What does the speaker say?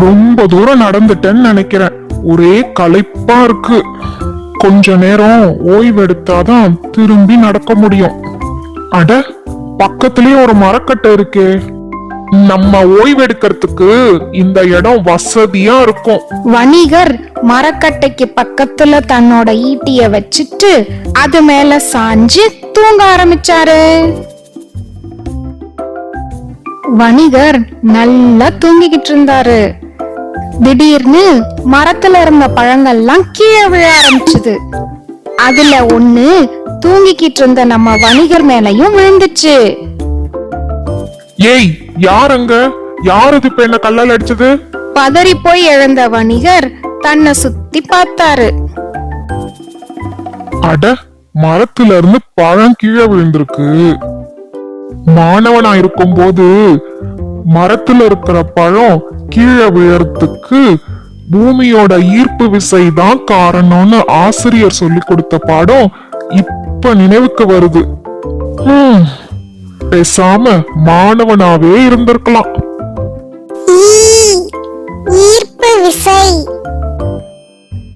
ரொம்ப தூரம் நடந்துட்டேன்னு நினைக்கிறேன். ஒரே களைப்பா இருக்கு. கொஞ்ச நேரம் ஓய்வெடுத்தாதான் திரும்பி நடக்க முடியும். அட, பக்கத்திலேயே ஒரு மரக்கட்டை இருக்கே. நம்ம ஓய்வெடுக்கிறதுக்கு இந்த இடம் வசதியா இருக்கும். வணிகர் மரக்கட்டைக்கு பக்கத்துல தன்னோட ஈட்டிய வச்சுட்டு அது மேல சாஞ்சு தூங்க ஆரம்பிச்சாரு. வணிகர் நல்லா தூங்கிக்கிட்டு இருந்தாரு. திடீர்னு மரத்துல இருந்த பழங்கள்லாம் கீழே விழ ஆரம்பிச்சுது. அதுல ஒண்ணு தூங்கிக்கிட்டு இருந்த நம்ம வணிகர் மேலையும் விழுந்துச்சு. ஏய், யாருங்க? யாரு இது இப்ப என்ன கல்லால் அடிச்சது? பதறி போய் எழுந்த வணிகர் தன்னை சுத்தி பார்த்தாரு. அட, மரத்துல இருந்து பழம் கீழே விழுந்திருக்கு. மாணவனா இருக்கும் போது மரத்துல இருக்கிற பழம் கீழே விழறதுக்கு பூமியோட ஈர்ப்பு விசைதான் காரணம்னு ஆசிரியர் சொல்லி கொடுத்த பாடம் இப்ப நினைவுக்கு வருது. பேசாம மாணவனாவே இருந்திருக்கலாம். ஈர்ப்பு விசை